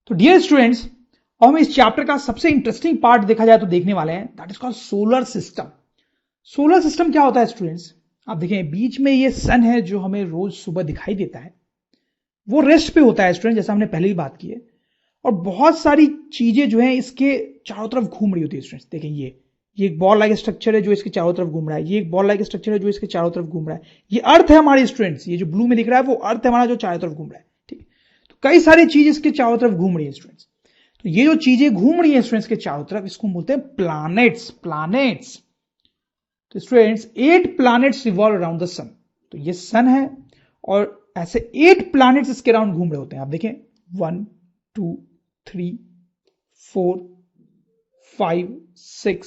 तो dear students, हम इस चैप्टर का सबसे इंटरेस्टिंग पार्ट देखा जाए तो देखने वाले हैं, that is called solar system. Solar system क्या होता है स्टूडेंट्स? आप देखें बीच में ये सन है जो हमें रोज सुबह दिखाई देता है, वो रेस्ट पे होता है स्टूडेंट, जैसा हमने पहले भी बात की है। और बहुत सारी चीजें जो है इसके चारों तरफ घूम रही होती है स्टूडेंट्स। देखें ये एक बॉल लाइक स्ट्रक्चर है जो इसके चारों तरफ घूम रहा है, ये एक बॉल लाइक स्ट्रक्चर है जो इसके चारों तरफ घूम रहा है, ये अर्थ है हमारी स्टूडेंट्स, ये जो ब्लू में दिख रहा है वो अर्थ है हमारा जो चारों तरफ घूम रहा है। ठीक है, तो कई सारी चीज इसके चारों तरफ घूम रही है स्टूडेंट्स। तो ये जो चीजें घूम रही है स्टूडेंट्स के चारों तरफ, इसको बोलते हैं प्लैनेट्स। तो students 8 planets revolve around the sun. तो ये सन है और ऐसे 8 प्लैनेट्स इसके अराउंड घूम रहे होते हैं। आप देखें 1 2 3 4 5 6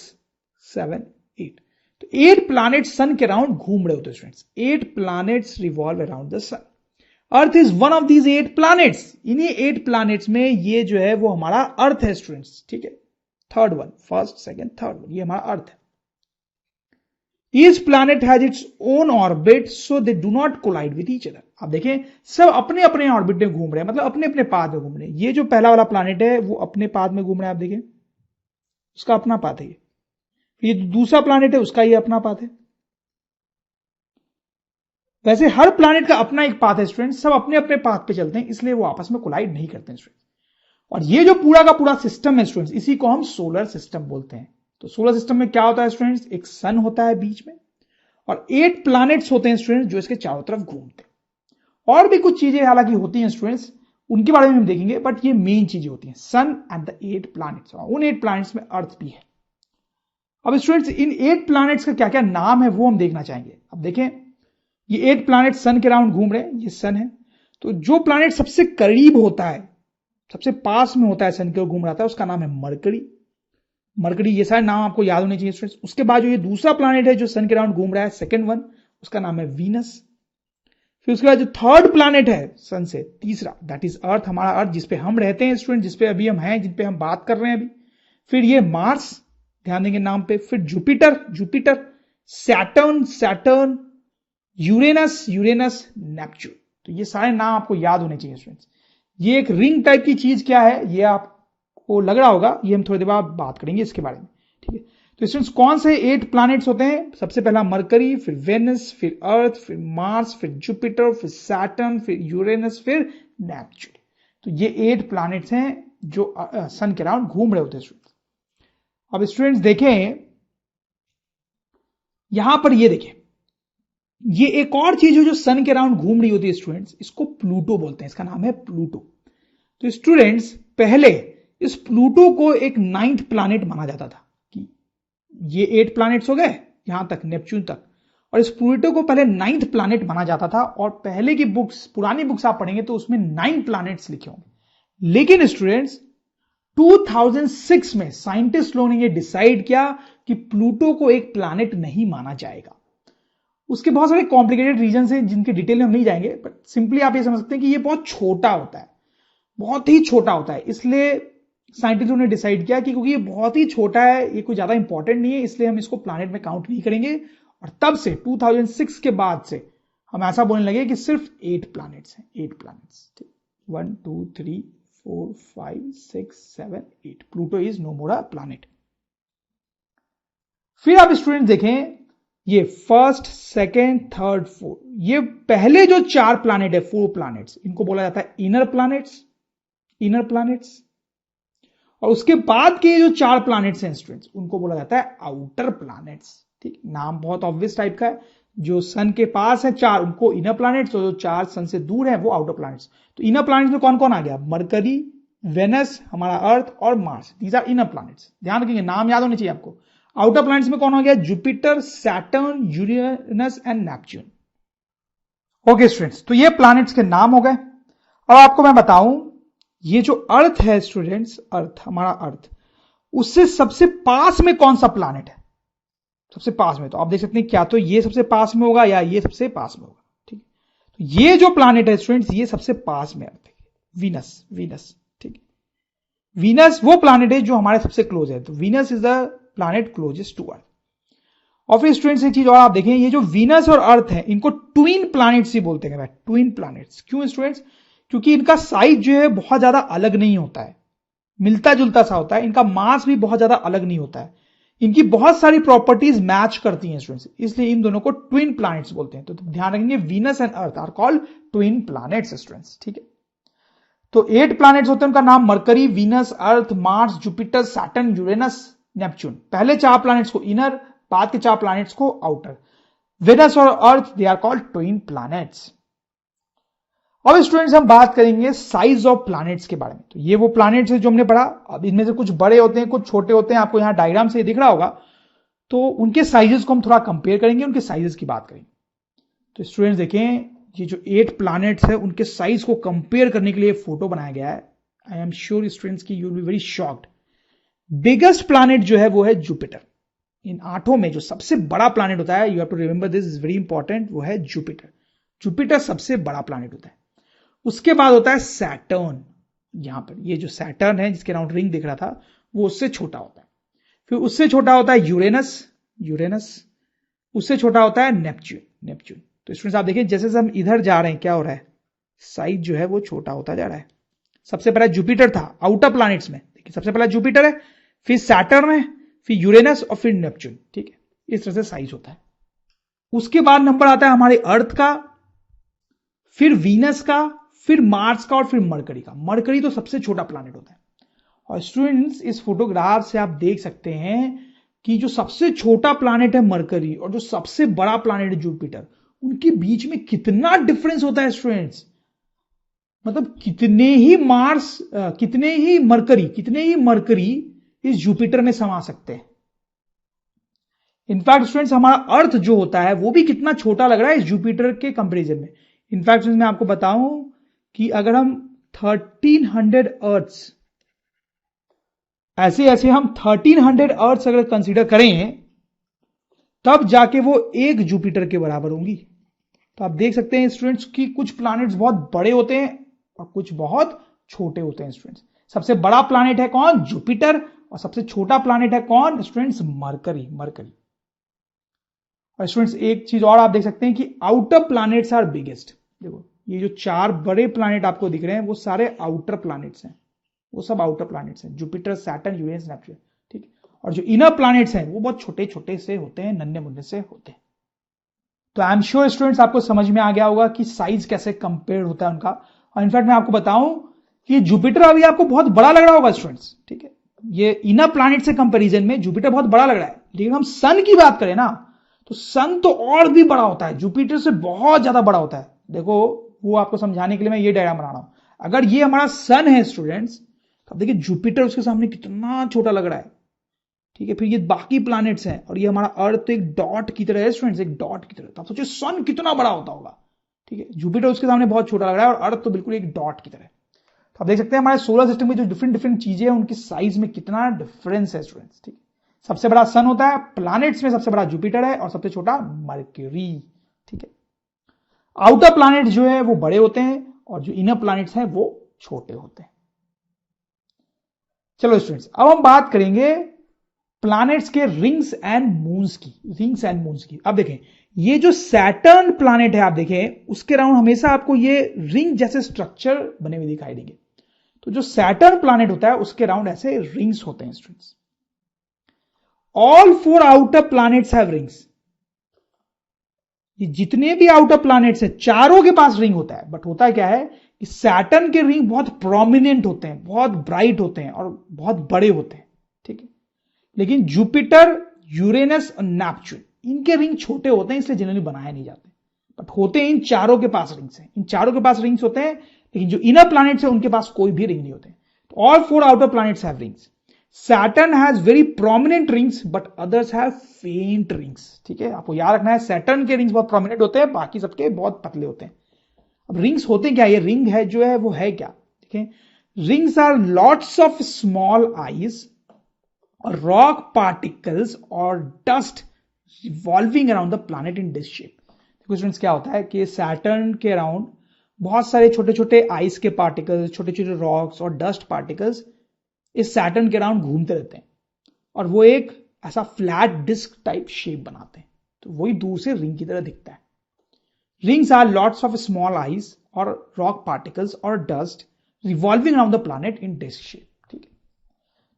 7 8। तो 8 प्लैनेट्स सन के अराउंड घूम रहे होते हैं students. 8 planets revolve around the sun. Earth is one of these 8 planets. इन्हीं 8 प्लैनेट्स में ये जो है वो हमारा अर्थ है स्टूडेंट्स। ठीक है, third one, first second third one, ये हमारा अर्थ है। Each planet has its own orbit, so they do not collide with each other. आप देखें सब अपने अपने ऑर्बिट में घूम रहे हैं, मतलब अपने अपने पाथ में घूम रहे हैं। ये जो पहला वाला प्लैनेट है वो अपने पाथ में घूम रहा है, आप देखें उसका अपना पाथ है। ये दूसरा प्लैनेट है उसका ये अपना पाथ है। वैसे हर प्लैनेट का अपना एक पाथ है स्टूडेंट, सब अपने अपने पाथ पे चलते हैं, इसलिए वो आपस में कोलाइड नहीं करते हैं स्टूडेंट। और ये जो पूरा का पूरा सिस्टम है स्टूडेंट्स, इसी को हम सोलर सिस्टम बोलते हैं। तो सोलर सिस्टम में क्या होता है स्टूडेंट्स? एक सन होता है बीच में और 8 प्लैनेट्स होते हैं स्टूडेंट्स जो इसके चारों तरफ घूमते हैं। और भी कुछ चीजें हालांकि होती हैं स्टूडेंट्स, उनके बारे में हम देखेंगे, बट ये मेन चीजें होती हैं, सन एंड द 8 प्लैनेट्स। उन 8 प्लैनेट्स में अर्थ भी है। अब स्टूडेंट्स इन 8 प्लैनेट्स का क्या क्या नाम है वो हम देखना चाहेंगे। अब देखें ये 8 प्लैनेट सन के अराउंड घूम रहे हैं, ये सन है। तो जो प्लैनेट सबसे करीब होता है, सबसे पास में होता है सन के ओर घूम रहा था, उसका नाम है मरकरी। ये सारे नाम आपको याद होने चाहिए स्टूडेंट्स। उसके बाद जो ये दूसरा प्लैनेट है जो सन के अराउंड घूम रहा है, सेकंड वन, उसका नाम है वीनस। फिर उसके बाद जो थर्ड प्लैनेट है सन से, तीसरा, दैट इज अर्थ, हमारा अर्थ जिसपे हम रहते हैं स्टूडेंट, जिसपे अभी हम हैं, जिनपे हम बात कर रहे हैं अभी। फिर ये मार्स, ध्यान देंगे नाम पे। फिर जुपिटर, सैटर्न, यूरेनस, नेपच्यून। तो ये सारे नाम आपको याद होने चाहिए स्टूडेंट्स। ये एक रिंग टाइप की चीज क्या है ये आपको लग रहा होगा, ये हम थोड़ी देर बाद बात करेंगे इसके बारे में। ठीक है, तो स्टूडेंट्स कौन से 8 प्लैनेट्स होते हैं? सबसे पहला मरकरी, फिर वेनस, फिर अर्थ, फिर मार्स, फिर जुपिटर, फिर सैटर्न, फिर यूरेनस, फिर नेपच्यून। तो ये 8 प्लैनेट्स हैं जो सन के अराउंड घूम रहे होते हैं स्टूडेंट्स। अब स्टूडेंट्स देखें यहां पर, ये देखें ये एक और चीज है जो सन के अराउंड घूम रही होती है स्टूडेंट्स, इसको प्लूटो बोलते हैं, इसका नाम है प्लूटो। तो स्टूडेंट्स पहले इस प्लूटो को एक 9th प्लैनेट माना जाता था कि ये 8 प्लैनेट्स हो गए यहां तक, नेपच्यून तक, और इस प्लूटो को पहले 9th प्लैनेट माना जाता था। और पहले की बुक्स, पुरानी बुक्स आप पढ़ेंगे तो उसमें 9 प्लैनेट्स लिखे होंगे। लेकिन स्टूडेंट्स 2006 में साइंटिस्ट लोगों ने ये डिसाइड किया कि प्लूटो को एक प्लैनेट नहीं माना जाएगा। उसके बहुत सारे कॉम्प्लिकेटेड रीजन हैं जिनके डिटेल में हम नहीं जाएंगे, बट सिंपली आप ये समझ सकते हैं कि ये बहुत छोटा होता है, बहुत ही छोटा होता है। इसलिए साइंटिस्टों ने डिसाइड किया कि क्योंकि ये बहुत ही छोटा है, ये कोई ज्यादा इंपॉर्टेंट नहीं है, इसलिए हम इसको प्लैनेट में काउंट नहीं करेंगे। और तब से 2006 के बाद से हम ऐसा बोलने लगे कि सिर्फ 8 प्लैनेट्स हैं, 8 planets. 1 2 3 4 5 6 7 8। Pluto is no more a planet. फिर आप स्टूडेंट देखें ये फर्स्ट, सेकेंड, थर्ड, फोर्थ, ये पहले जो 4 प्लैनेट है, 4 प्लैनेट्स, इनको बोला जाता है इनर प्लैनेट्स। और उसके बाद के जो 4 प्लैनेट्स हैं स्टूडेंट्स, उनको बोला जाता है आउटर प्लैनेट्स। ठीक, नाम बहुत ऑब्वियस टाइप का है। जो सन के पास है 4, उनको इनर प्लैनेट्स, और जो 4 सन से दूर है वो आउटर प्लैनेट्स। तो इनर प्लैनेट्स में कौन कौन आ गया? मरकरी, वेनस, हमारा अर्थ और Mars, these are inner planets. ध्यान रखेंगे, नाम याद होने चाहिए आपको। आउटर प्लैनेट्स में कौन हो गया? Jupiter, Saturn, Uranus and Neptune. Okay students, तो ये प्लैनेट्स के नाम हो गए। अब आपको मैं बताऊं, ये जो अर्थ है स्टूडेंट्स, अर्थ, हमारा अर्थ, उससे सबसे पास में कौन सा प्लैनेट है? सबसे पास में, तो आप देख सकते हैं क्या तो ये सबसे पास में होगा या ये सबसे पास में होगा। ठीक, तो ये जो प्लैनेट है स्टूडेंट्स, ये सबसे पास में अर्थ है, वीनस। ठीक, वीनस वो प्लैनेट है जो हमारे सबसे क्लोज है। तो Venus is the planet closest to earth. और फिर स्टूडेंट्स एक चीज और आप देखें, ये जो वीनस और अर्थ है, इनको ट्विन प्लैनेट्स ही बोलते हैं। ट्विन प्लैनेट्स क्यों स्टूडेंट्स? क्योंकि इनका साइज जो है बहुत ज्यादा अलग नहीं होता है, मिलता जुलता सा होता है, इनका मास भी बहुत ज्यादा अलग नहीं होता है, इनकी बहुत सारी प्रॉपर्टीज मैच करती हैं स्टूडेंट्स, इसलिए इन दोनों को ट्विन प्लैनेट्स बोलते हैं। तो ध्यान रखेंगे, Venus and Earth are called twin planets students, ठीक है। तो 8 प्लैनेट्स होते हैं, उनका नाम Mercury, Venus, Earth, Mars, Jupiter, Saturn, Uranus, Neptune. पहले 4 प्लैनेट्स को इनर, बाद के 4 प्लैनेट्स को आउटर। वेनस और Earth they are called twin planets. अब स्टूडेंट्स हम बात करेंगे साइज ऑफ प्लैनेट्स के बारे में। तो ये वो प्लैनेट्स है जो हमने पढ़ा। अब इनमें से कुछ बड़े होते हैं, कुछ छोटे होते हैं, आपको यहां डायग्राम से दिख रहा होगा। तो उनके साइजेस को हम थोड़ा कंपेयर करेंगे, उनके साइजेस की बात करेंगे। तो स्टूडेंट्स देखें, ये जो 8 प्लैनेट्स है उनके साइज को कंपेयर करने के लिए फोटो बनाया गया है। आई एम श्योर स्टूडेंट्स की you will be very shocked. Biggest planet जो है वो है जुपिटर। इन 8 में जो सबसे बड़ा प्लैनेट होता है, you have to remember this is very important, वो है जुपिटर। जुपिटर सबसे बड़ा प्लैनेट होता है। उसके बाद होता है सैटर्न। यहां पर ये जो सैटर्न है जिसके राउंड रिंग दिख रहा था, वो उससे छोटा होता है। फिर उससे छोटा होता है यूरेनस, उससे छोटा होता है नेपच्यून। तो स्टूडेंट्स आप देखिए, जैसे हम इधर जा रहे हैं क्या हो रहा है, साइज जो है वो छोटा होता जा रहा है। सबसे पहला जुपिटर था आउटर प्लैनेट्स में, देखिए सबसे पहला जुपिटर है, फिर सैटर्न है, फिर यूरेनस और फिर नेपच्यून, ठीक है। इस तरह से साइज होता है। उसके बाद नंबर आता है हमारे अर्थ का, फिर वीनस का, फिर मार्स का और फिर मरकरी का। मरकरी तो सबसे छोटा प्लैनेट होता है। और स्टूडेंट्स इस फोटोग्राफ से आप देख सकते हैं कि जो सबसे छोटा प्लैनेट है मरकरी और जो सबसे बड़ा प्लैनेट है जुपिटर, उनके बीच में कितना डिफरेंस होता है स्टूडेंट्स। मतलब कितने ही मरकरी इस जुपिटर में समा सकते हैं। इनफैक्ट स्टूडेंट्स हमारा अर्थ जो होता है वो भी कितना छोटा लग रहा है इस जुपिटर के कंपैरिजन में। इनफैक्ट मैं आपको बताऊं कि अगर हम 1300 अर्थ्स ऐसे हम 1300 अर्थ्स अगर कंसीडर करें, तब जाके वो एक जुपिटर के बराबर होंगी। तो आप देख सकते हैं स्टूडेंट्स कि कुछ प्लैनेट्स बहुत बड़े होते हैं और कुछ बहुत छोटे होते हैं स्टूडेंट्स। सबसे बड़ा प्लैनेट है कौन? जुपिटर। और सबसे छोटा प्लैनेट है कौन स्टूडेंट्स? मरकरी। और स्टूडेंट्स एक चीज और आप देख सकते हैं कि आउटर प्लैनेट्स आर बिगेस्ट। देखो ये जो 4 बड़े प्लैनेट आपको दिख रहे हैं वो सारे आउटर प्लैनेट्स हैं, वो सब आउटर प्लैनेट्स हैं, जुपिटर, सैटर्न, यूरेनस, नेपच्यून, ठीक है। और जो इनर प्लैनेट्स हैं वो बहुत छोटे छोटे से होते हैं, नन्हे मुन्ने से होते हैं। तो आई एम श्योर स्टूडेंट्स आपको समझ में आ गया होगा कि साइज कैसे कंपेयर होता है उनका। और इनफैक्ट मैं आपको बताऊं कि जुपिटर अभी आपको बहुत बड़ा लग रहा होगा स्टूडेंट्स, ठीक है। ये इनर प्लैनेट से कंपैरिजन में जुपिटर बहुत बड़ा लग रहा है, लेकिन हम सन की बात करें ना, तो सन तो और भी बड़ा होता है, जुपिटर से बहुत ज्यादा बड़ा होता है। देखो वो आपको समझाने के लिए मैं ये डायग्राम बना रहा हूं। अगर ये हमारा सन है स्टूडेंट्स, तो आप देखिए जुपिटर उसके सामने कितना छोटा लग रहा है, ठीक है। फिर ये बाकी प्लैनेट्स हैं और ये हमारा अर्थ तो एक डॉट की तरह है स्टूडेंट्स, एक डॉट की तरह। तो आप सोचिए सन कितना बड़ा होता होगा, ठीक है। जुपिटर उसके सामने बहुत छोटा लग रहा है और अर्थ तो बिल्कुल एक डॉट की तरह। तो आप देख सकते हैं हमारे सोलर सिस्टम में जो डिफरेंट चीजें हैं उनकी साइज में कितना डिफरेंस है स्टूडेंट्स, ठीक है। सबसे बड़ा सन होता है, प्लैनेट्स में सबसे बड़ा जुपिटर है और सबसे छोटा मरक्यूरी, ठीक है। आउटर प्लैनेट जो है वो बड़े होते हैं और जो इनर प्लैनेट्स हैं वो छोटे होते हैं। चलो स्टूडेंट्स अब हम बात करेंगे प्लैनेट्स के रिंग्स एंड मून्स की। अब देखें ये जो सैटर्न प्लैनेट है, आप देखें उसके राउंड हमेशा आपको ये रिंग जैसे स्ट्रक्चर बने हुए दिखाई देंगे। तो जो सैटर्न प्लैनेट होता है उसके राउंड ऐसे रिंग्स होते हैं students. All 4 outer planets have rings. ये जितने भी आउटर प्लैनेट्स हैं चारों के पास रिंग होता है। बट होता क्या है कि सैटर्न के रिंग बहुत प्रोमिनेंट होते हैं, बहुत ब्राइट होते हैं और बहुत बड़े होते हैं, ठीक है। लेकिन जुपिटर, यूरेनस और नेपच्यून इनके रिंग छोटे होते हैं, इसलिए जनरली बनाए नहीं जाते। बट होते हैं इन चारों के पास रिंग्स हैं, इन चारों के पास रिंग्स होते हैं, लेकिन जो इनर प्लैनेट्स हैं उनके पास कोई भी रिंग नहीं होते। All 4 outer planets have rings. Saturn has very prominent rings but others have faint rings, ठीक है। आपको याद रखना है Saturn के रिंग्स बहुत प्रोमिनेंट होते हैं, बाकी सबके बहुत पतले होते हैं। अब रिंग्स होते क्या, ये रिंग है जो है वो है क्या, ठीक है। Rings are lots of small ices और रॉक पार्टिकल्स और dust revolving around the planet in disc shape. देखो स्टूडेंट्स क्या होता है कि सैटर्न के अराउंड बहुत सारे छोटे छोटे आइस के पार्टिकल्स, छोटे छोटे रॉक्स और डस्ट पार्टिकल्स इस सैटर्न के अराउंड घूमते रहते हैं और वो एक ऐसा फ्लैट डिस्क टाइप शेप बनाते हैं। तो वही दूर से रिंग की तरह दिखता है। Rings are lots of small ices और रॉक पार्टिकल्स और dust revolving around the planet in disc shape. ठीक है,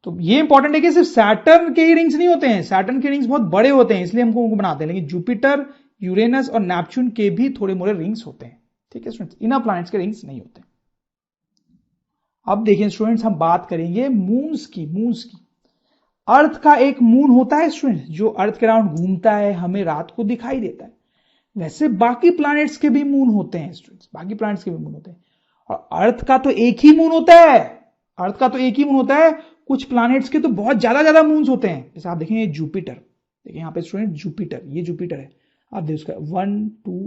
तो ये इंपॉर्टेंट है कि सिर्फ सैटर्न के ही रिंग्स नहीं होते हैं, सैटर्न के रिंग्स बहुत बड़े होते हैं इसलिए हमको उनको बनाते हैं, लेकिन जुपिटर, यूरेनस और नेपच्यून के भी थोड़े मोड़े रिंग्स होते हैं। ठीक है स्टूडेंट्स, इनर प्लैनेट्स के रिंग्स नहीं होते। अब देखिए स्टूडेंट्स, हम बात करेंगे मून्स की। अर्थ का एक मून होता है स्टूडेंट्स जो अर्थ के अराउंड घूमता है, हमें रात को दिखाई देता है। वैसे बाकी प्लैनेट्स के भी मून होते हैं स्टूडेंट्स, बाकी प्लैनेट्स के भी मून होते हैं, और अर्थ का तो एक ही मून होता है। अर्थ का तो एक ही मून होता है, कुछ प्लैनेट्स के तो बहुत ज्यादा मून्स होते हैं। जैसे आप देखेंगे जुपिटर, देखिए यहाँ पे स्टूडेंट जुपिटर, ये जुपिटर है, आप देखिए उसका 1 2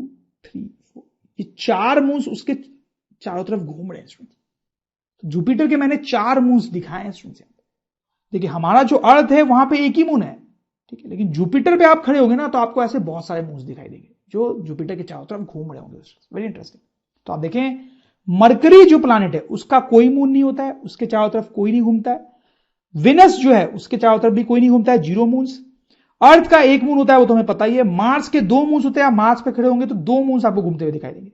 3 4 ये 4 मून्स उसके चारों तरफ घूम रहे हैं स्टूडेंट। तो जुपिटर के मैंने 4 मून्स दिखाए हैं स्टूडेंट्स। देखिए हमारा जो अर्थ है वहां पे एक ही मून है, ठीक है, लेकिन जुपिटर पे आप खड़े होंगे ना तो आपको ऐसे बहुत सारे मून्स दिखाई देंगे जो जुपिटर के चारों तरफ घूम रहे होंगे। Very interesting. तो आप देखें मरकरी जो प्लैनेट है उसका कोई मून नहीं होता है, उसके चारों तरफ कोई नहीं घूमता है। विनस जो है उसके चारों तरफ भी कोई नहीं घूमता है, 0 मून्स। अर्थ का एक मून होता है, वो तो हमें पता ही है। मार्स के 2 मून्स होते हैं, आप मार्स पे खड़े होंगे तो 2 मून्स आपको घूमते हुए दिखाई देंगे।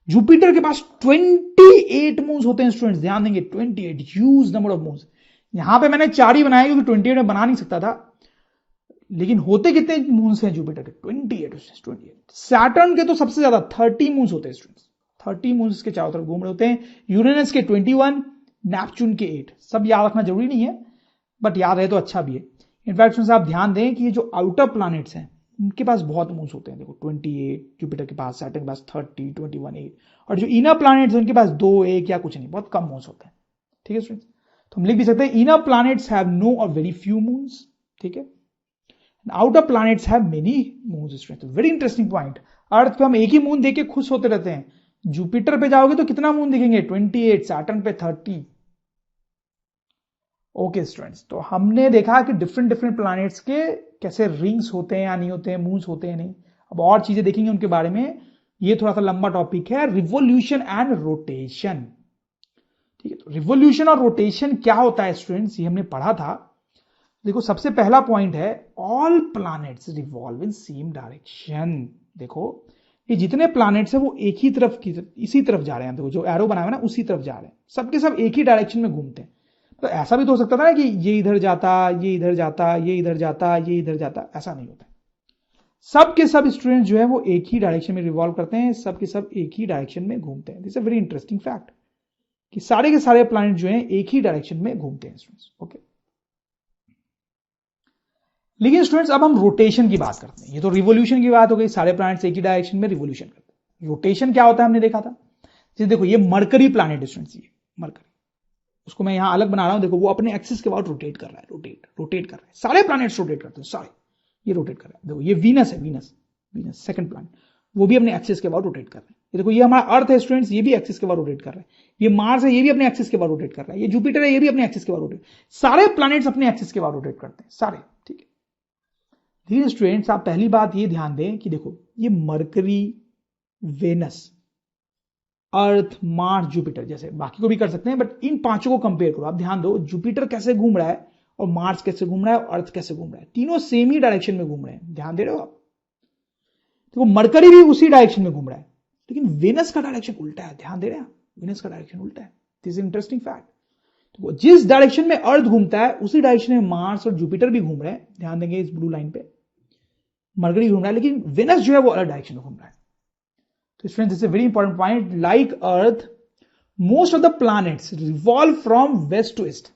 जुपिटर के पास 28 मून्स होते हैं स्टूडेंट्स, ध्यान देंगे 28, ह्यूज नंबर ऑफ मून्स। यहां पे मैंने 4 ही बनाए क्योंकि 28 में बना नहीं सकता था, लेकिन होते कितने मून्स हैं जुपिटर के? 28। सैटर्न के तो सबसे ज्यादा 30 मून्स होते हैं स्टूडेंट्स, 30 मून्स के चारों तरफ घूम रहे होते हैं। यूरेनस के 21, नेपच्यून के 8। सब याद रखना जरूरी नहीं है, बट याद रहे तो अच्छा भी है। इनफैक्ट आप ध्यान दें कि ये जो आउटर प्लैनेट्स हैं उनके पास बहुत मून्स होते हैं। देखो 28 जुपिटर के पास, सैटर्न के पास 30, 21, 8, और जो इनर प्लैनेट्स हैं उनके पास 2, 1 या कुछ नहीं, बहुत कम मून्स होते हैं। ठीक है स्टूडेंट्स, तो हम लिख भी सकते हैं inner planets have no or very few moons. ठीक है, outer planets have many moons students. Very interesting point. Earth पे हम एक ही मून देख के खुश होते रहते हैं, जुपिटर पे जाओगे तो कितना मून दिखेंगे? 28, सैटर्न पे 30। ओके स्टूडेंट्स, तो हमने देखा कि डिफरेंट प्लैनेट्स के कैसे रिंग्स होते हैं या नहीं होते हैं, मून्स होते हैं नहीं। अब और चीजें देखेंगे उनके बारे में, ये थोड़ा सा लंबा टॉपिक है, रिवोल्यूशन एंड रोटेशन। ठीक है, तो रिवोल्यूशन और रोटेशन क्या होता है स्टूडेंट्स, ये हमने पढ़ा था। देखो सबसे पहला पॉइंट है all planets revolve in same direction. देखो ये जितने प्लैनेट्स हैं वो एक ही तरफ की, इसी तरफ जा रहे हैं। देखो जो एरो बनाया है ना उसी तरफ जा रहे हैं, सबके सब एक ही डायरेक्शन में घूमते हैं। तो ऐसा भी तो हो सकता था ना कि ये इधर जाता, ये इधर जाता, ये इधर जाता, ये इधर जाता, ऐसा नहीं होता। सब के सब स्टूडेंट्स जो है वो एक ही डायरेक्शन में रिवॉल्व करते हैं, सब के सब एक ही डायरेक्शन में घूमते हैं। This is a very interesting fact कि सारे के सारे प्लैनेट जो हैं एक ही डायरेक्शन में घूमते हैं स्टूडेंट्स। ओके, लेकिन स्टूडेंट्स अब हम रोटेशन की बात करते हैं। ये तो रिवोल्यूशन की बात हो गई, सारे प्लैनेट्स एक ही डायरेक्शन में रिवोल्यूशन करते हैं। रोटेशन क्या होता है हमने देखा था। जैसे देखो ये मरकरी प्लैनेट है स्टूडेंट्स, ये मरकरी, उसको मैं यहां अलग बना रहा हूं। देखो वो अपने एक्सिस के बाद रोटेट कर रहा है, रोटेट कर रहा है। सारे प्लैनेट्स रोटेट करते हैं, सारे ये रोटेट कर रहा है। देखो ये वीनस है, वीनस सेकंड प्लैनेट, वो भी अपने एक्सिस के बाद रोटेट कर रहा है। ये देखो ये हमारा अर्थ है स्टूडेंट्स, ये भी एक्सिस के बाद रोटेट कर रहा है। ये मार्स है, ये भी अपने एक्सिस के बाद रोटेट कर रहा है। ये जुपिटर है, ये भी अपने एक्सिस के बाद रोटेट। सारे प्लैनेट्स अपने एक्सिस के बाद रोटेट करते हैं, सारे। ठीक है, धीरे स्टूडेंट्स आप पहली बात ये ध्यान दें कि देखो ये मरकरी, वेनस, अर्थ, मार्स, जुपिटर, जैसे बाकी को भी कर सकते हैं बट इन पांचों को कंपेयर करो। आप ध्यान दो जुपिटर कैसे घूम रहा है और मार्स कैसे घूम रहा है और अर्थ कैसे घूम रहा है, तीनों सेम ही डायरेक्शन में घूम रहे हैं। ध्यान दे रहे हो आप? देखो मरकरी भी उसी डायरेक्शन में घूम रहा है, लेकिन वेनस का डायरेक्शन उल्टा है। ध्यान दे रहे हैं? वेनस का डायरेक्शन उल्टा है। This is interesting fact. तो जिस डायरेक्शन में अर्थ घूमता है उसी डायरेक्शन में मार्स और जुपिटर भी घूम रहे हैं। ध्यान देंगे इस ब्लू लाइन पे, मरकरी घूम रहा है, लेकिन वेनस जो है वो अलग डायरेक्शन में घूम रहा है। तो friends this is a very important point. Like earth most of the planets revolve from west to east.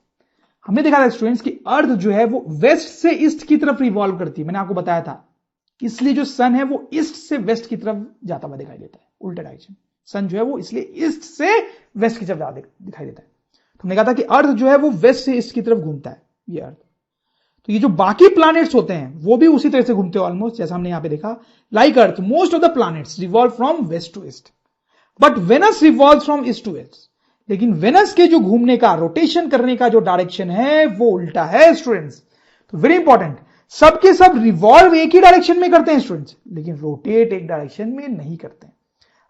हमने देखा था स्टूडेंट्स कि अर्थ जो है वो वेस्ट से ईस्ट की तरफ रिवॉल्व करती है, मैंने आपको बताया था। इसलिए जो सन है वो ईस्ट से वेस्ट की तरफ जाता हुआ दिखाई देता है, उल्टा डायरेक्शन। सन जो है वो इसलिए ईस्ट से वेस्ट की तरफ दिखाई देता है। तो हमने कहा था कि अर्थ जो है वो वेस्ट से ईस्ट की तरफ घूमता है, ये अर्थ। तो ये जो बाकी प्लैनेट्स होते हैं वो भी उसी तरह से घूमते हैं ऑलमोस्ट, जैसा हमने यहां पे देखा। Like earth most of the planets revolve from west to east, but Venus revolve from east to west. लेकिन वेनस के जो घूमने का, रोटेशन करने का जो डायरेक्शन है वो उल्टा है स्टूडेंट्स। तो वेरी इंपॉर्टेंट, सबके सब रिवॉल्व एक ही डायरेक्शन में करते हैं स्टूडेंट्स, लेकिन रोटेट एक डायरेक्शन में नहीं करते हैं।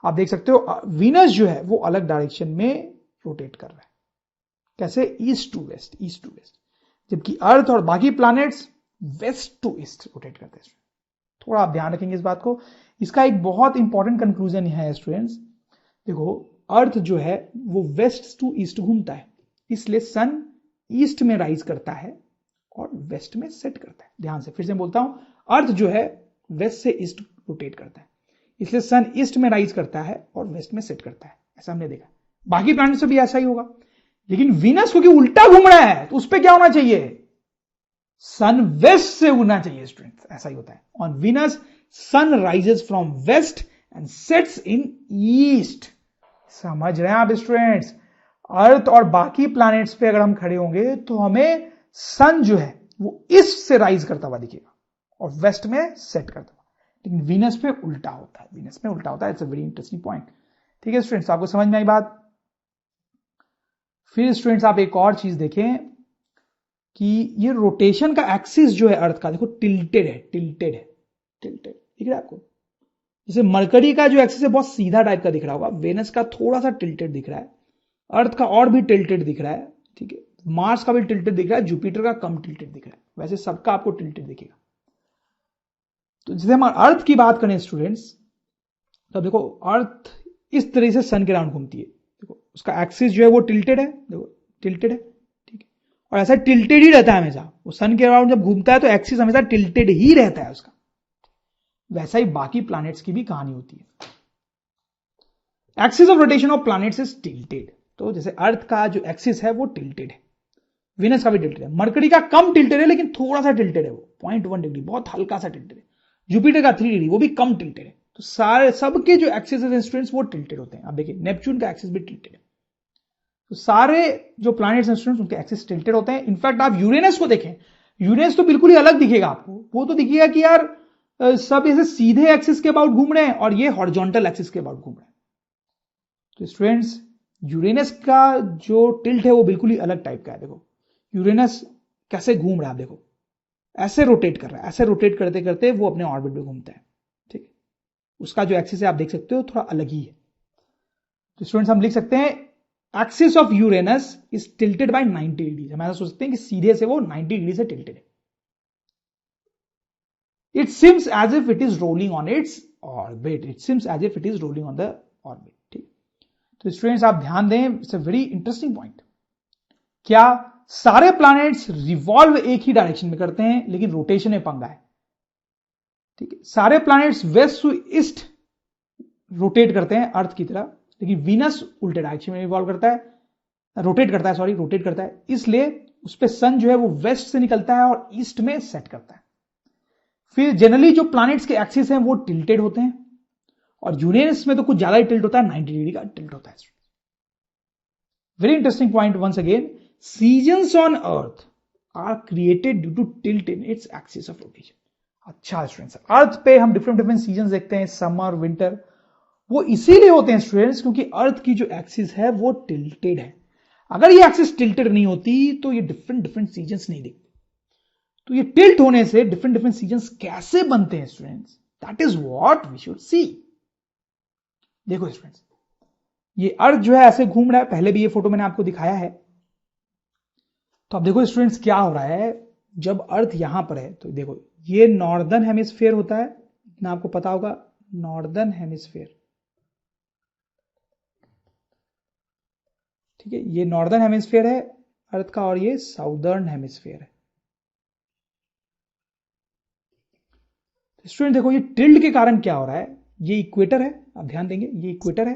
आप देख सकते हो वीनस जो है वो अलग डायरेक्शन में रोटेट कर रहा है। कैसे? East to west, east to west, जबकि अर्थ और बाकी planets west to east rotate करते हैं। थोड़ा आप ध्यान रखेंगे इस बात को। इसका एक बहुत इंपॉर्टेंट कंक्लूजन है स्टूडेंट्स देखो अर्थ जो है वो वेस्ट टू ईस्ट घूमता है, इसलिए सन ईस्ट में राइज करता है और वेस्ट में सेट करता है। ध्यान से फिर से बोलता हूं, अर्थ जो है वेस्ट से ईस्ट रोटेट करता है, इसलिए सन ईस्ट में राइज करता है और वेस्ट में सेट करता है। ऐसा हमने देखा। बाकी प्लैनेट से भी ऐसा ही होगा, लेकिन वीनस क्योंकि उल्टा घूम रहा है तो उस पर क्या होना चाहिए, सन वेस्ट से उड़ना चाहिए स्टूडेंट्स। ऐसा ही होता है। On Venus sun rises from west and sets in east. समझ रहे हैं आप स्टूडेंट्स? अर्थ और बाकी प्लैनेट्स पे अगर हम खड़े होंगे तो हमें सन जो है वो ईस्ट से राइज करता हुआ दिखेगा और वेस्ट में सेट करता हुआ, लेकिन वीनस पे उल्टा होता है। वीनस में उल्टा होता है। It's a very interesting point. ठीक है स्टूडेंट्स, आपको समझ में आई बात? फिर स्टूडेंट्स आप एक और चीज देखें कि ये रोटेशन का एक्सिस जो है अर्थ का, देखो टिल्टेड है, टिल्टेड है, टिल्टेड दिख रहा है आपको? जैसे मरकरी का जो एक्सिस है बहुत सीधा टाइप का दिख रहा होगा, वेनस का थोड़ा सा टिल्टेड दिख रहा है, अर्थ का और भी टिल्टेड दिख रहा है, ठीक है, मार्स का भी टिल्टेड दिख रहा है, जुपिटर का कम टिल्टेड दिख रहा है, वैसे सबका आपको टिल्टेड दिखेगा। तो जैसे हम अर्थ की बात करें स्टूडेंट्स, तो देखो अर्थ इस तरह से सन के राउंड घूमती है, देखो उसका एक्सिस जो है वो टिल्टेड है, देखो टिल्टेड है, ठीक है, और ऐसा टिल्टेड ही रहता है हमेशा। वो सन के राउंड जब घूमता है तो एक्सिस हमेशा टिल्टेड ही रहता है उसका। वैसा ही बाकी प्लैनेट्स की भी कहानी होती है। Axis of rotation of planets is tilted. तो जैसे अर्थ का जो एक्सिस है वो टिल्टेड है, वीनस का भी टिल्टेड है, मरकरी का कम टिल्टेड है लेकिन थोड़ा सा टिल्टेड है, वो 0.1 डिग्री, बहुत हल्का सा टिल्टेड है। जुपिटर का 3 डिग्री, वो भी कम टिल्टेड है। तो सारे सबके जो एक्सिस स्टूडेंट्स वो टिल्टेड होते हैं। आप देखिए नेपच्यून का एक्सिस भी टिल्टेड है। तो सारे जो प्लैनेट्स हैं स्टूडेंट्स उनके एक्सिस टिल्टेड होते हैं। इनफैक्ट आप यूरेनस को देखें, यूरेनस तो बिल्कुल ही अलग दिखेगा आपको। वो तो दिखेगा कि यार सब ऐसे सीधे एक्सिस के अबाउट घूम रहे हैं और ये हॉरिजॉन्टल एक्सिस के अबाउट घूम रहे हैं। तो स्टूडेंट्स यूरेनस का जो टिल्ट है वो बिल्कुल ही अलग टाइप का है। देखो यूरेनस कैसे घूम रहा है, आप देखो ऐसे रोटेट कर रहा है, ऐसे रोटेट करते करते वो अपने ऑर्बिट में घूमता है, ठीक है। उसका जो एक्सिस है आप देख सकते हो थोड़ा अलग ही है। तो स्टूडेंट्स हम लिख सकते हैं axis of Uranus is tilted by 90 degree. हम ऐसा सोच सकते हैं कि सीधे से वो 90 डिग्री से टिल्टेड है। It seems as if it is rolling on its orbit. It seems as if it is rolling on the orbit. ठीक। तो स्टूडेंट्स आप ध्यान दें, it's a very interesting point. क्या सारे प्लैनेट्स रिवॉल्व एक ही डायरेक्शन में करते हैं लेकिन रोटेशन में पंगा है, ठीक है। सारे planets west to east rotate करते हैं अर्थ की तरह, लेकिन वीनस उल्टे डायरेक्शन में रिवॉल्व करता है, रोटेट करता है, इसलिए उस पर सन जो है वो वेस्ट से निकलता है और ईस्ट में सेट करता है। फिर जनरली जो प्लैनेट्स के एक्सिस हैं वो टिल्टेड होते हैं और यूरेनस में तो कुछ ज्यादा ही टिल्ट होता है, 90 डिग्री का टिल्ट होता है। Very interesting point once again, seasons on earth are created due to tilt in its axis of rotation. अच्छा स्टूडेंट्स, अर्थ पे हम डिफरेंट सीजन देखते हैं, समर, विंटर, वो इसीलिए होते हैं स्टूडेंट्स क्योंकि अर्थ की जो एक्सिस है वो टिल्टेड है। अगर ये एक्सिस टिल्टेड नहीं होती तो ये डिफरेंट सीजन्स नहीं दिखते। तो ये टिल्ट होने से डिफरेंट सीजन्स कैसे बनते हैं students, that is what we should see. देखो स्टूडेंट्स, ये अर्थ जो है ऐसे घूम रहा है, पहले भी ये फोटो मैंने आपको दिखाया है। तो अब देखो स्टूडेंट्स क्या हो रहा है, जब अर्थ यहां पर है तो देखो ये नॉर्दर्न हेमिस्फीयर होता है, इतना आपको पता होगा, नॉर्दर्न हेमिस्फीयर, ठीक है। ये नॉर्दर्न हेमिस्फीयर है अर्थ का और ये साउदर्न हेमिस्फीयर है। स्टूडेंट देखो ये टिल्ट के कारण क्या हो रहा है, ये इक्वेटर है, आप ध्यान देंगे ये इक्वेटर है,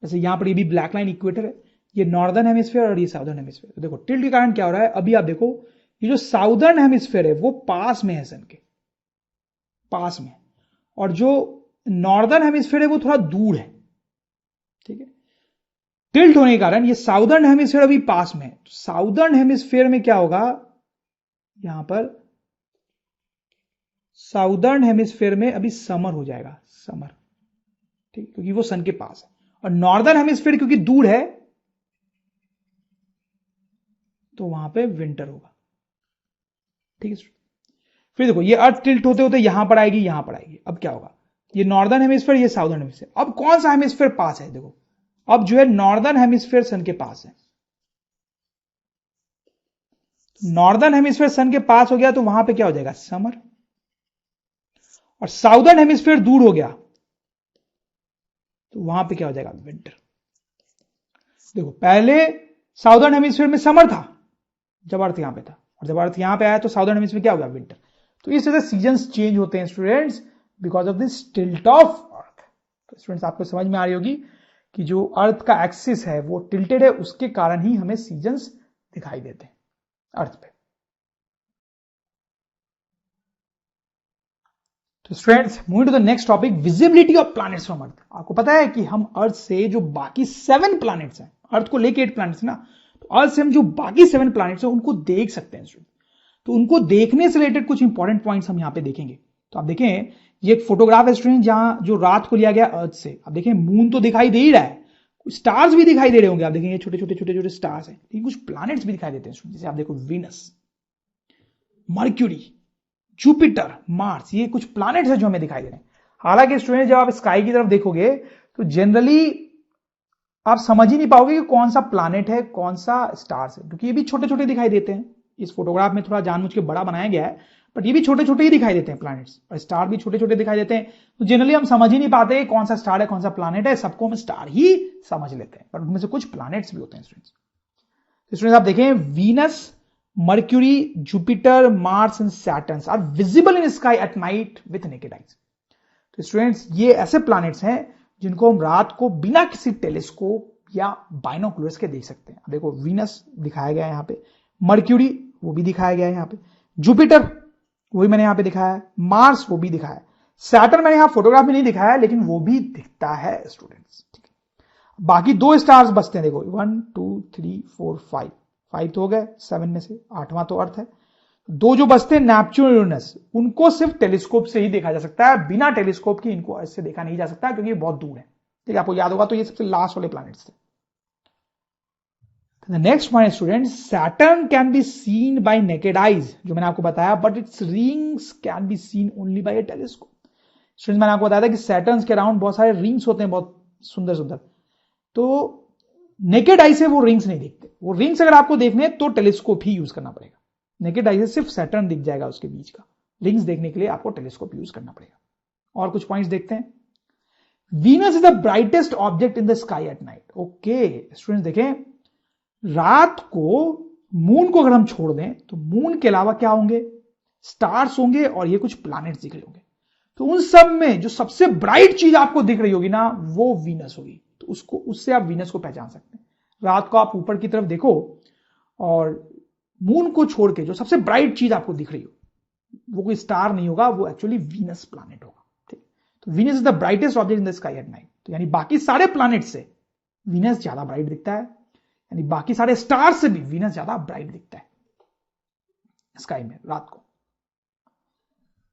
जैसे यहां पर ये भी ब्लैक लाइन इक्वेटर है, ये नॉर्दर्न हेमिस्फीयर और ये साउदर्न हेमिस्फीयर। तो देखो टिल्ट के कारण क्या हो रहा है, अभी आप देखो ये जो साउदर्न हेमिस्फीयर है वो पास में है सन के, पास में, और जो नॉर्दर्न हेमिस्फीयर है वो थोड़ा दूर है, ठीक है। टिल्ट होने के कारण ये साउदर्न हेमिस्फीयर अभी पास में है, तो साउदर्न हेमिस्फीयर में क्या होगा, यहां पर साउदर्न हेमिस्फीयर में अभी समर हो जाएगा, समर, ठीक, क्योंकि वो सन के पास है। और नॉर्दर्न हेमिस्फीयर क्योंकि दूर है तो वहां पे विंटर होगा, ठीक है। फिर देखो ये अर्थ टिल्ट होते होते यहां पर आएगी, यहां पर आएगी। अब क्या होगा, ये नॉर्दर्न हेमिस्फीयर, ये साउदर्न हेमिस्फीयर, अब कौन सा हेमिस्फीयर पास है, देखो अब जो है नॉर्दर्न हेमिस्फीयर सन के पास है। नॉर्दर्न हेमिस्फीयर सन के पास हो गया तो वहां पे क्या हो जाएगा, समर, और साउदर्न हेमिस्फीयर दूर हो गया तो वहां पे क्या हो जाएगा, विंटर। देखो पहले साउदर्न हेमिस्फीयर में समर था जब अर्थ यहां पे था, और जब अर्थ यहां पे आया तो साउदर्न हेमिस्फीयर क्या हो गया, विंटर। तो इस तरह से सीजन्स चेंज होते हैं students because of this tilt of earth. तो स्टूडेंट्स आपको समझ में आ रही होगी कि जो अर्थ का एक्सिस है वो टिल्टेड है, उसके कारण ही हमें सीजन्स दिखाई देते हैं अर्थ पे। तो students moving to the next topic, visibility of planets from Earth. आपको पता है कि हम अर्थ से जो बाकी 7 प्लैनेट्स हैं, अर्थ को लेके 8 प्लैनेट्स ना, तो अर्थ से हम जो बाकी 7 प्लैनेट्स हैं उनको देख सकते हैं स्टूडेंट। तो उनको देखने से रिलेटेड कुछ इंपॉर्टेंट पॉइंट्स हम यहां पे देखेंगे। तो आप देखें ये एक फोटोग्राफ है स्टूडेंट जहां जो रात को लिया गया अर्थ से। आप देखें मून तो दिखाई दे ही रहा है, कुछ स्टार्स भी दिखाई दे रहे होंगे, आप देखेंगे छोटे छोटे छोटे छोटे स्टार्स हैं, लेकिन कुछ प्लैनेट्स भी दिखाई देते हैं स्टूडेंट। जैसे आप देखो वीनस, मर्क्यूरी, जुपिटर, मार्स, ये कुछ प्लैनेट्स हैं जो हमें दिखाई दे रहे हैं। हालांकि स्टूडेंट जब आप स्काई की तरफ देखोगे तो जनरली आप समझ ही नहीं पाओगे कि कौन सा प्लैनेट है कौन सा स्टार्स है, क्योंकि ये भी छोटे छोटे दिखाई देते हैं। इस फोटोग्राफ में थोड़ा जानबूझ के बड़ा बनाया गया है, बट ये भी छोटे छोटे ही दिखाई देते हैं प्लैनेट्स, और स्टार भी छोटे छोटे दिखाई देते हैं। तो जनरली हम समझ ही नहीं पाते कौन सा स्टार है कौन सा प्लैनेट है, सबको हम स्टार ही समझ लेते हैं, पर उनमें से कुछ प्लैनेट्स भी होते हैं स्टूडेंट्स। स्टूडेंट्स आप देखें Venus, Mercury, Jupiter, Mars and Saturn are visible in sky at night with naked eyes. तो स्टूडेंट्स ये ऐसे प्लैनेट्स हैं जिनको हम रात को बिना किसी टेलीस्कोप या बाइनोकुलर्स के देख सकते हैं। देखो वीनस दिखाया गया है यहाँ पे, मर्क्यूरी वो भी दिखाया गया है यहाँ पे, जुपिटर वही मैंने यहाँ पे दिखाया है, मार्स वो भी दिखाया है, सैटर्न मैंने यहाँ फोटोग्राफ में नहीं दिखाया है लेकिन वो भी दिखता है स्टूडेंट्स। ठीक है, बाकी 2 स्टार्स बचते हैं। देखो 1 2 3 4 5 तो हो गए 7 में से, 8वां तो अर्थ है। 2 जो बचते हैं नेपच्यून और यूरेनस, उनको सिर्फ टेलीस्कोप से ही देखा जा सकता है, बिना टेलीस्कोप के इनको ऐसे देखा नहीं जा सकता क्योंकि ये बहुत दूर है। ठीक है, आपको याद होगा तो ये सबसे लास्ट वाले प्लैनेट्स थे। The next one is students, Saturn can be seen by naked eyes, जो मैंने आपको बताया, but its rings can be seen only by a telescope. Students मैंने आपको बताया था कि Saturn के अराउंड बहुत सारे रिंग्स होते हैं, बहुत सुंदर सुंदर, तो नेकेड आई से वो रिंग्स नहीं दिखते। वो रिंग्स अगर आपको देखने तो टेलीस्कोप ही यूज करना पड़ेगा। नेकेड आई से सिर्फ Saturn दिख जाएगा उसके बीच का, रिंग्स देखने के लिए आपको टेलीस्कोप यूज करना पड़ेगा। और कुछ पॉइंट्स देखते हैं। Venus is the brightest object in the sky at night. Okay students देखें, रात को मून को अगर हम छोड़ दें तो मून के अलावा क्या होंगे, स्टार्स होंगे और ये कुछ प्लैनेट्स दिख रहे होंगे। तो उन सब में जो सबसे ब्राइट चीज आपको दिख रही होगी ना, वो वीनस होगी। तो उससे आप वीनस को पहचान सकते हैं। रात को आप ऊपर की तरफ देखो और मून को छोड़ के जो सबसे ब्राइट चीज आपको दिख रही हो वो कोई स्टार नहीं होगा, वो एक्चुअली वीनस प्लैनेट होगा। ठीक, तो Venus is the brightest object in the sky at night. तो यानी बाकी सारे प्लैनेट से वीनस ज्यादा ब्राइट दिखता है, यानी बाकी सारे स्टार से भी वीनस ज्यादा ब्राइट दिखता है स्काई में रात को।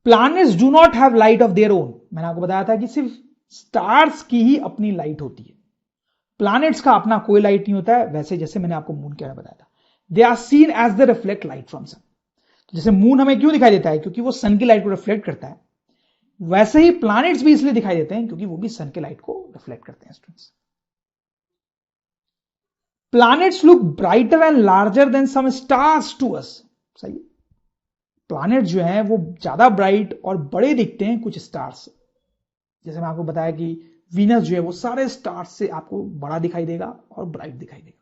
Planets do not have light of their own. मैंने आपको बताया था कि सिर्फ स्टार्स की ही अपनी लाइट होती है, प्लैनेट्स का अपना कोई लाइट नहीं होता है। वैसे जैसे मैंने आपको मून के बारे में बताया था, they are seen as the reflect light from sun. जैसे मून हमें क्यों दिखाई देता है, क्योंकि वो सन की लाइट को रिफ्लेक्ट करता है, वैसे ही प्लैनेट्स भी इसलिए दिखाई देते हैं क्योंकि वो भी सन की लाइट को रिफ्लेक्ट करते हैं students. Planets look brighter and larger than some stars to us. सही, प्लैनेट जो हैं वो ज्यादा ब्राइट और बड़े दिखते हैं कुछ स्टार्स से। जैसे मैं आपको बताया कि वीनस जो है वो सारे स्टार्स से आपको बड़ा दिखाई देगा और ब्राइट दिखाई देगा,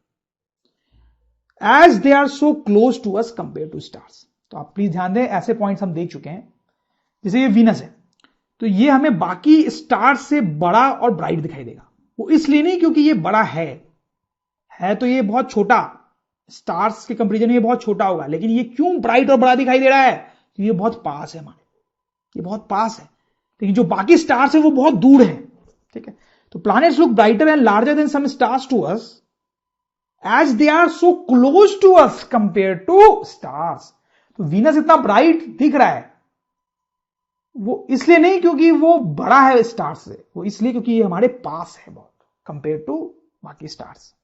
as they are so close to us compare to stars. तो आप प्लीज ध्यान दें, ऐसे पॉइंट्स हम देख चुके हैं। जैसे ये वीनस है तो ये हमें बाकी स्टार्स से बड़ा और ब्राइट दिखाई देगा। वो इसलिए नहीं क्योंकि ये बड़ा है तो ये बहुत छोटा, स्टार्स के कंपैरिजन में ये बहुत छोटा होगा, लेकिन ये क्यों ब्राइट और बड़ा दिखाई दे रहा है, ये बहुत पास है हमारे, ये बहुत पास है, लेकिन जो बाकी स्टार्स है वो बहुत दूर है। ठीक है, तो planets look brighter and larger than some stars to us as they are so close to us compare to stars. तो वीनस इतना ब्राइट दिख रहा है वो इसलिए नहीं क्योंकि वो बड़ा है स्टार्स से, वो इसलिए क्योंकि ये हमारे पास है बहुत कंपेयर टू बाकी stars.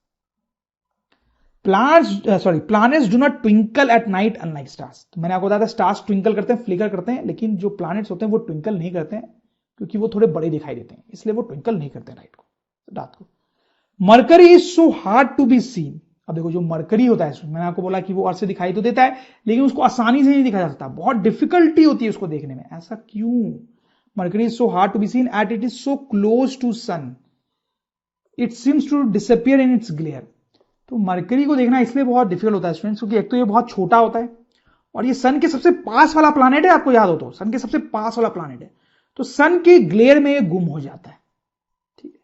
Planets do not twinkle at night unlike stars. तो मैंने आपको बताया था स्टार्स ट्विंकल करते हैं, फ्लिकर करते हैं, लेकिन जो प्लैनेट्स होते हैं वो ट्विंकल नहीं करते हैं क्योंकि वो थोड़े बड़े दिखाई देते हैं, इसलिए वो ट्विंकल नहीं करते हैं रात को। Mercury is so hard to be seen. अब देखो जो मरकरी होता है, मैंने आपको बोला कि वो अर्थ से दिखाई तो देता है लेकिन उसको आसानी से नहीं दिखा जा सकता, बहुत डिफिकल्टी होती है उसको देखने में। ऐसा क्यों? Mercury is so hard to be seen at it is so close to sun. It seems to disappear in its glare. तो मरकरी को देखना इसलिए बहुत डिफिकल्ट होता है स्टूडेंट्स, क्योंकि एक तो ये बहुत छोटा होता है और ये सन के सबसे पास वाला प्लानेट है, आपको याद हो तो सन के सबसे पास वाला प्लानेट है, तो सन के ग्लेयर में ये गुम हो जाता है। ठीक है,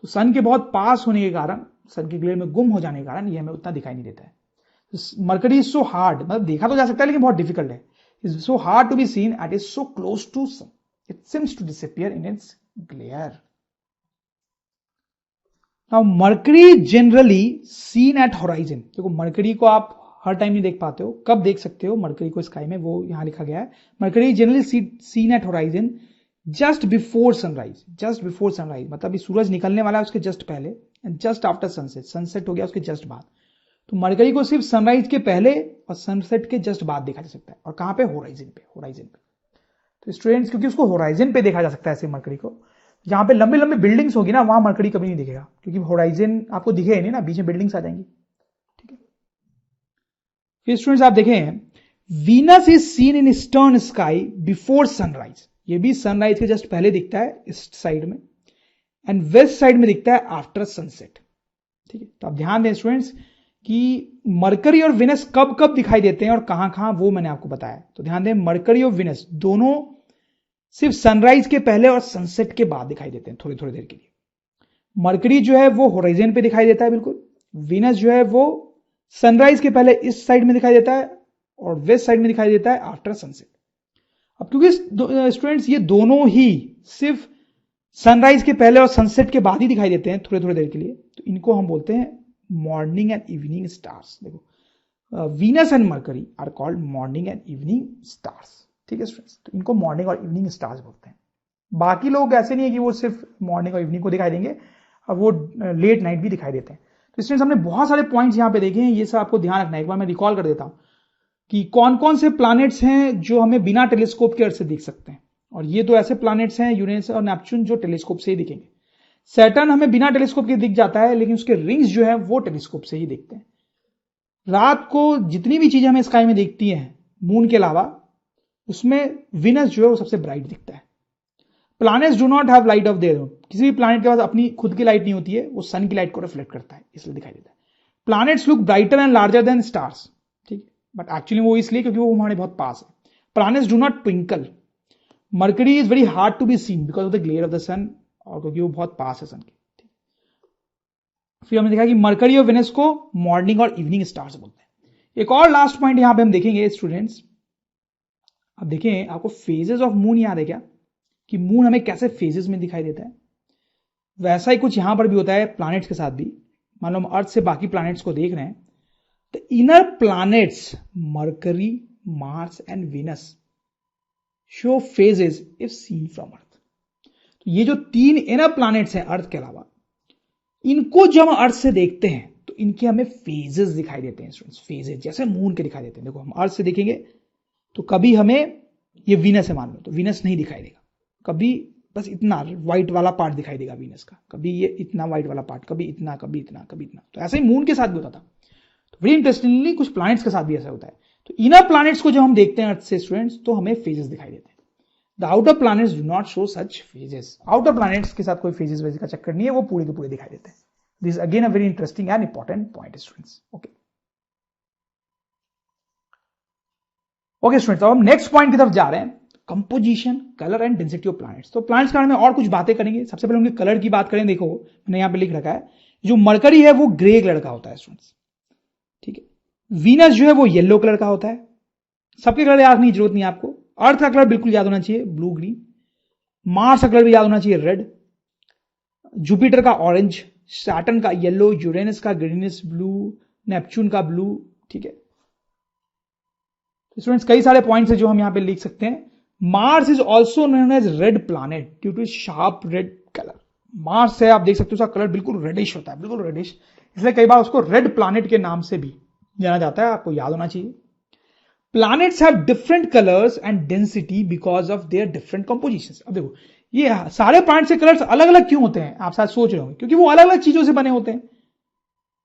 तो सन के बहुत पास होने के कारण, सन के ग्लेयर में गुम हो जाने के कारण ये हमें उतना दिखाई नहीं देता है। मरकरी इज सो हार्ड, मतलब देखा तो जा सकता है लेकिन बहुत डिफिकल्ट है। Is so hard to be seen at is so close to sun, it seems to disappear in its glare. Now Mercury generally seen at horizon. देखो मरकरी को आप हर टाइम नहीं देख पाते हो, कब देख सकते हो मरकरी को स्काई में, वो यहां लिखा गया है। Mercury generally seen at horizon just before sunrise. Just before sunrise मतलब अभी सूरज निकलने वाला है उसके जस्ट पहले, and just after sunset, sunset हो गया उसके जस्ट बाद। तो मरकरी को सिर्फ सनराइज के पहले और सनसेट के जस्ट बाद देखा जा सकता है। और कहां पे? होराइजन पे, होराइजन पे। तो स्टूडेंट्स क्योंकि उसको होराइजन पे देखा जा सकता है ऐसे मरकरी को, जहां पे लंबे लंबे बिल्डिंग्स होगी ना वहां मरकरी कभी नहीं दिखेगा, क्योंकि होराइजन आपको दिखे ही नहीं ना, बीच में बिल्डिंग्स आ जाएंगी। ठीक है, फिर स्टूडेंट्स आप देखें Venus is seen in eastern sky before sunrise. ये भी सनराइज के जस्ट पहले दिखता है ईस्ट साइड में, एंड वेस्ट साइड में दिखता है आफ्टर सनसेट। ठीक है, तो आप ध्यान दें स्टूडेंट्स कि मरकरी और विनस कब कब दिखाई देते हैं और कहां कहां, वो मैंने आपको बताया। तो ध्यान दें मरकरी और विनस दोनों सिर्फ सनराइज के पहले और सनसेट के बाद दिखाई देते हैं, थोड़ी थोड़ी देर के लिए। मरकरी जो है वो होराइजन पे दिखाई देता है बिल्कुल, विनस जो है वो सनराइज के पहले इस साइड में दिखाई देता है और वेस्ट साइड में दिखाई देता है आफ्टर सनसेट। अब क्योंकि स्टूडेंट्स ये दोनों ही सिर्फ सनराइज के पहले और सनसेट के बाद ही दिखाई देते हैं थोड़ी थोड़ी देर के लिए, तो इनको हम बोलते हैं मॉर्निंग एंड इवनिंग स्टार्स। देखो Venus and Mercury are called morning and evening stars. ठीक है स्टूडेंट्स, तो इनको मॉर्निंग और इवनिंग स्टार्स बोलते हैं। बाकी लोग ऐसे नहीं है कि वो सिर्फ मॉर्निंग और इवनिंग को दिखाई देंगे, अब वो लेट नाइट भी दिखाई देते हैं। तो स्टूडेंट्स हमने बहुत सारे पॉइंट्स यहां पे देखे हैं, ये सब आपको ध्यान रखना है। एक बार मैं रिकॉल कर देता हूं कि कौन कौन से प्लैनेट्स हैं जो हमें बिना टेलीस्कोप के अर्थ से दिख सकते हैं, और ये दो ऐसे प्लैनेट्स हैं यूरेनस और नेपच्यून जो टेलीस्कोप से ही दिखेंगे। सैटर्न हमें बिना टेलीस्कोप के दिख जाता है, लेकिन उसके रिंग्स जो है वो टेलीस्कोप से ही दिखते हैं। रात को जितनी भी चीजें हमें स्काई में दिखती हैं मून के अलावा, उसमें विनस जो है वो सबसे ब्राइट दिखता है। Planets do not have light of their own. किसी भी प्लैनेट के पास अपनी खुद की लाइट नहीं होती है, वो सन की लाइट को रिफ्लेक्ट करता है, इसलिए दिखाई देता है। Planets look brighter and larger then stars. ठीक है, बट एक्चुअली वो इसलिए क्योंकि वो हमारे बहुत पास है। Planets do not twinkle. Mercury is very hard to be seen because of the glare of the sun, और क्योंकि वो बहुत पास है सन के। फिर हमने देखा कि मरकरी और वेनस को मॉर्निंग और इवनिंग स्टार्स बोलते हैं। एक और लास्ट पॉइंट यहां पे हम देखेंगे स्टूडेंट्स, अब देखें आपको फेजेस ऑफ मून याद है क्या, कि मून हमें कैसे फेजेस में दिखाई देता है। वैसा ही कुछ यहां पर भी होता है प्लैनेट्स के साथ भी। मान लो हम अर्थ से बाकी प्लैनेट्स को देख रहे हैं, तो inner planets Mercury, Mars and Venus show phases if seen from Earth. तो ये जो तीन इनर प्लैनेट्स हैं अर्थ के अलावा, इनको जब हम अर्थ से देखते हैं तो इनके हमें फेजेस दिखाई देते हैं स्टूडेंट्स, फेजेस जैसे मून के दिखाई देते हैं। देखो हम अर्थ से देखेंगे तो कभी हमें ये वीनस है मान लो, तो वीनस नहीं दिखाई देगा, कभी बस इतना व्हाइट वाला पार्ट दिखाई देगा वीनस का, कभी ये इतना व्हाइट वाला पार्ट, कभी इतना, कभी इतना, कभी इतना। तो ऐसे ही मून के साथ भी होता था। तो वेरी इंटरेस्टिंगली कुछ प्लैनेट्स के साथ भी ऐसा होता है। तो इनर प्लैनेट्स को जब हम देखते हैं अर्थ से स्टूडेंट्स, तो हमें फेजेस दिखाई देते हैं। The outer planets do not show such phases. Outer planets के साथ कोई फेजेस वेजेस का चक्कर नहीं है, वो पूरे के पूरे दिखाई देते हैं। This is again a very interesting and important point students. Okay okay students, अब हम नेक्स्ट पॉइंट की तरफ जा रहे हैं, composition, colour and density of planets. तो प्लैनेट्स के बारे में और कुछ बातें करेंगे। सबसे पहले उनके कलर की बात करें। देखो मैंने यहां पे लिख रखा है, जो मरकरी है वो ग्रे कलर का होता है स्टूडेंट्स। ठीक है, वीनस जो है वो येलो कलर का होता है। सबके कलर याद नहीं, जरूरत नहीं आपको। अर्थ का कलर बिल्कुल याद होना चाहिए, ब्लू ग्रीन। मार्स का कलर भी याद होना चाहिए, रेड। जुपिटर का ऑरेंज, सैटर्न का येलो, यूरेनस का ग्रीनिश ब्लू, नेपच्यून का ब्लू। ठीक है स्टूडेंट्स, कई सारे पॉइंट्स है जो हम यहां पे लिख सकते हैं। Mars is also known as red planet due to sharp red colour. Mars है, आप देख सकते हो उसका कलर बिल्कुल रेडिश होता है, बिल्कुल रेडिश, इसलिए कई बार उसको रेड प्लैनेट के नाम से भी जाना जाता है, आपको याद होना चाहिए। Planets have different colours and density because of their different compositions. अब देखो ये सारे प्लैनेट्स के कलर्स अलग अलग क्यों होते हैं, आप शायद सोच रहे होंगे, क्योंकि वो अलग अलग चीजों से बने होते हैं।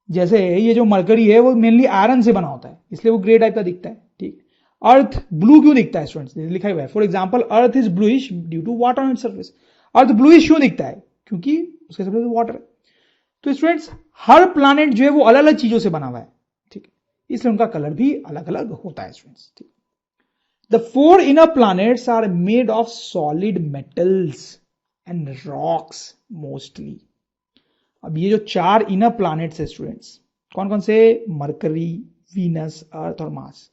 जैसे ये जो मरकरी है वो मेनली आयरन से बना होता है, इसलिए वो ग्रे टाइप का दिखता है। ठीक, अर्थ ब्लू क्यों दिखता है स्टूडेंट्स, लिखा हुआ है for example earth is bluish due to water on its surface. Earth bluish क्यों दिखता है, क्योंकि उसके सरफेस वाटर है। तो स्टूडेंट्स हर प्लैनेट जो है वो अलग अलग चीजों से बना हुआ है, ठीक है, इसलिए उनका कलर भी अलग अलग होता है स्टूडेंट्स, ठीक। The 4 inner planets are made of solid metals and rocks mostly. अब ये जो 4 इनर प्लैनेट्स है स्टूडेंट्स, कौन कौन से? मरकरी, वीनस, अर्थ और मार्स।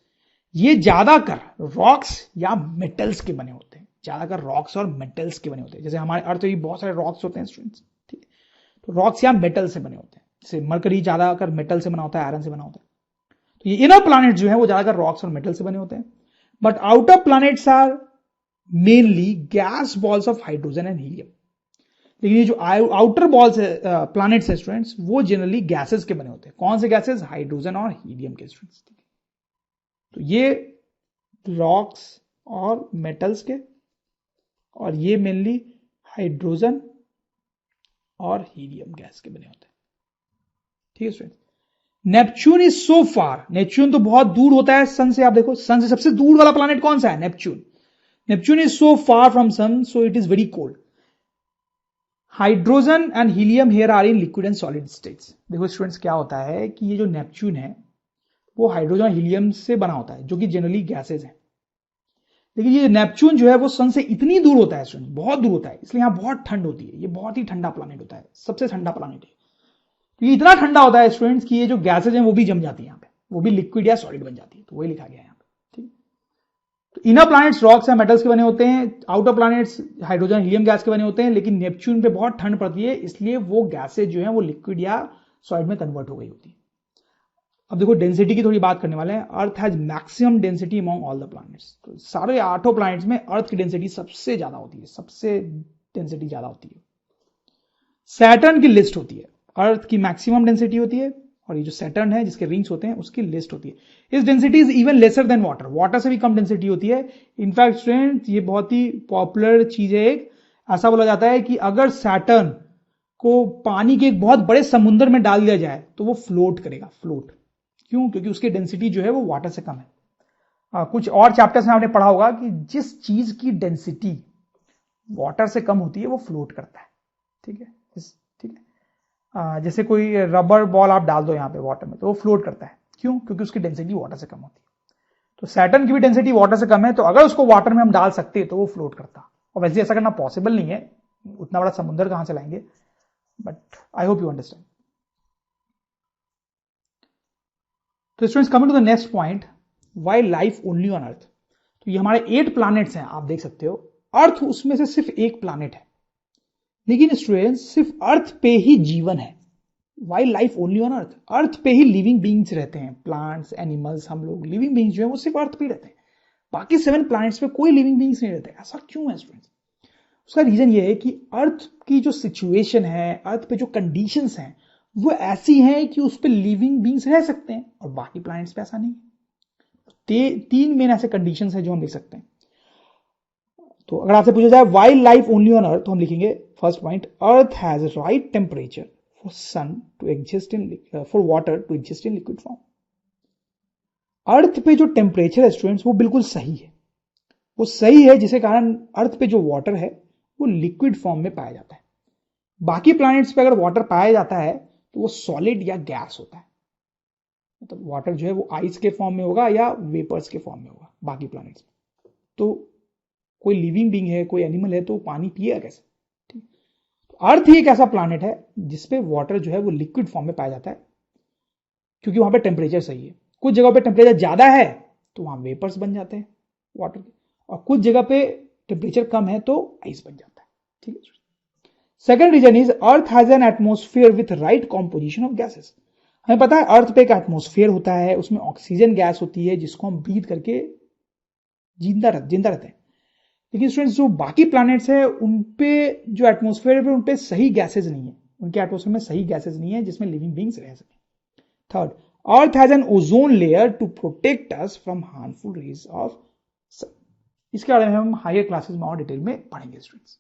ये ज्यादातर रॉक्स या मेटल्स के बने होते हैं, ज्यादातर रॉक्स और मेटल्स के बने होते हैं। जैसे हमारे अर्थ में बहुत सारे रॉक्स होते हैं स्टूडेंट्स, ठीक है, तो रॉक्स या मेटल से बने होते हैं। जैसे मरकरी ज्यादातर मेटल से बना होता है, आयरन से बना होता है। तो ये इनर प्लैनेट जो है वो ज्यादातर रॉक्स और मेटल से बने होते हैं। But outer planets are mainly gas balls of hydrogen and helium. लेकिन ये जो आउटर बॉल्स प्लैनेट्स है स्टूडेंट्स, वो जनरली गैसेस के बने होते हैं। कौन से गैसेस? हाइड्रोजन और हीलियम के स्टूडेंट्स। तो ये रॉक्स और मेटल्स के, और ये मेनली हाइड्रोजन और हीलियम गैस के बने होते हैं, ठीक है student. Neptune is so far, Neptune तो बहुत दूर होता है सन से। आप देखो सन से सबसे दूर वाला प्लैनेट कौन सा है? Neptune. Neptune is so far from sun so it is very cold. Hydrogen and helium here are in liquid and solid states. देखो स्टूडेंट्स क्या होता है कि ये जो नेपच्यून है वो हाइड्रोजन और हीलियम से बना होता है, जो कि जनरली गैसेज है। लेकिन ये नेपच्यून जो है वो सन से इतनी दूर होता है स्टूडेंट्स, बहुत दूर होता है, इसलिए यहां बहुत ठंड होती है। ये बहुत ही ठंडा प्लैनेट होता है, सबसे ठंडा प्लैनेट है। तो ये इतना ठंडा होता है स्टूडेंट्स कि ये जो गैसेज हैं वो भी जम जाती है यहाँ पे, वो भी लिक्विड या सॉलिड बन जाती है। तो वही लिखा गया है यहाँ पे, ठीक। तो इनर प्लैनेट्स रॉक्स या मेटल्स के बने होते हैं, outer planets hydrogen helium gas के बने होते हैं। लेकिन नेपच्यून पे बहुत ठंड पड़ती है, इसलिए वो गैसेज जो है वो लिक्विड या सॉलिड में कन्वर्ट हो गई होती है। अब देखो डेंसिटी की थोड़ी बात करने वाले हैं। Earth has maximum density among all the planets. तो सारे 8 प्लैनेट्स में अर्थ की डेंसिटी सबसे ज्यादा होती है, सबसे डेंसिटी ज्यादा होती है। सैटर्न की लिस्ट होती है, अर्थ की मैक्सिमम डेंसिटी होती है, और ये जो सैटर्न है जिसके रिंग्स होते हैं उसकी लिस्ट होती है। इस density is even lesser than water, water से भी कम डेंसिटी होती है। इनफैक्ट स्टूडेंट ये बहुत ही पॉपुलर चीज है, एक ऐसा बोला जाता है कि अगर सैटर्न को पानी के एक बहुत बड़े समुद्र में डाल दिया जाए तो वो फ्लोट करेगा, फ्लोट। क्यों? क्योंकि उसकी डेंसिटी जो है वो वाटर से कम है। कुछ और चैप्टर्स में आपने पढ़ा होगा कि जिस चीज की डेंसिटी वाटर से कम होती है वो फ्लोट करता है, ठीक है, ठीक है। जैसे कोई रबर बॉल आप डाल दो यहाँ पे वाटर में तो वो फ्लोट करता है। क्यों? क्योंकि उसकी डेंसिटी वाटर से कम होती है। तो सैटर्न की भी डेंसिटी वाटर से कम है, तो अगर उसको वाटर में हम डाल सकते तो वो फ्लोट करता। और वैसे ऐसा करना पॉसिबल नहीं है, उतना बड़ा समुद्र कहां से लाएंगे, but I hope you understand. तो students coming to the next point, why life only on Earth. तो ये हमारे 8 प्लैनेट्स हैं, आप देख सकते हो। अर्थ उसमें से सिर्फ एक प्लैनेट है, लेकिन स्टूडेंट्स सिर्फ अर्थ पे ही जीवन है। Why life only on Earth? Earth पे ही लिविंग बींग्स रहते हैं, प्लांट्स, एनिमल्स, हम लोग लिविंग बींग्स जो है वो सिर्फ अर्थ पे रहते हैं। बाकी 7 प्लैनेट्स पे कोई लिविंग बींग्स नहीं रहते। ऐसा क्यों है स्टूडेंट्स? उसका रीजन ये है कि अर्थ की जो सिचुएशन है, अर्थ पे जो कंडीशंस हैं वो ऐसी हैं कि उस पर लिविंग बींग्स रह सकते हैं, और बाकी प्लैनेट्स पे ऐसा नहीं है। 3 मेन ऐसे कंडीशंस हैं जो हम लिख सकते हैं। तो अगर आपसे पूछा जाए why life only on Earth, तो हम लिखेंगे first point, Earth has right temperature for sun to exist in for water to exist in liquid form. Earth पे जो टेम्परेचर है स्टूडेंट्स वो बिल्कुल सही है, वो सही है, जिसके कारण अर्थ पे जो वाटर है वो लिक्विड फॉर्म में पाया जाता है। बाकी प्लैनेट्स पे अगर वाटर पाया जाता है तो वो सॉलिड या गैस होता है, मतलब वाटर जो है वो आइस के फॉर्म में होगा या वेपर्स के फॉर्म में होगा बाकी प्लैनेट्स में। तो कोई लिविंग बीइंग है, कोई एनिमल है, तो पानी पिएगा कैसे? ठीक। तो अर्थ ही एक ऐसा प्लैनेट है जिसपे वाटर जो है वो लिक्विड फॉर्म में पाया जाता है, क्योंकि वहां पे टेम्परेचर सही है। कुछ जगह पे टेम्परेचर ज्यादा है तो वहां वेपर्स बन जाते हैं वाटर के, और कुछ जगह पे टेम्परेचर कम है तो आइस बन जाता है, ठीक है। Second reason is earth has an atmosphere with right composition of gases. हमें पता है अर्थ पे एक एटमोस्फियर होता है, उसमें ऑक्सीजन गैस होती है जिसको हम ब्रीथ करके जिंदा रहते हैं। लेकिन स्टूडेंट्स जो बाकी प्लैनेट्स है उनपे जो एटमोस्फेयर है उनपे सही गैसेज नहीं है, उनके एटमोस्फेयर में सही गैसेज नहीं है जिसमें लिविंग बींग्स रह सके। Third, Earth has an ozone layer to protect us from harmful rays of sun. इसके बारे में हम हायर क्लासेस में और डिटेल में पढ़ेंगे स्टूडेंट्स।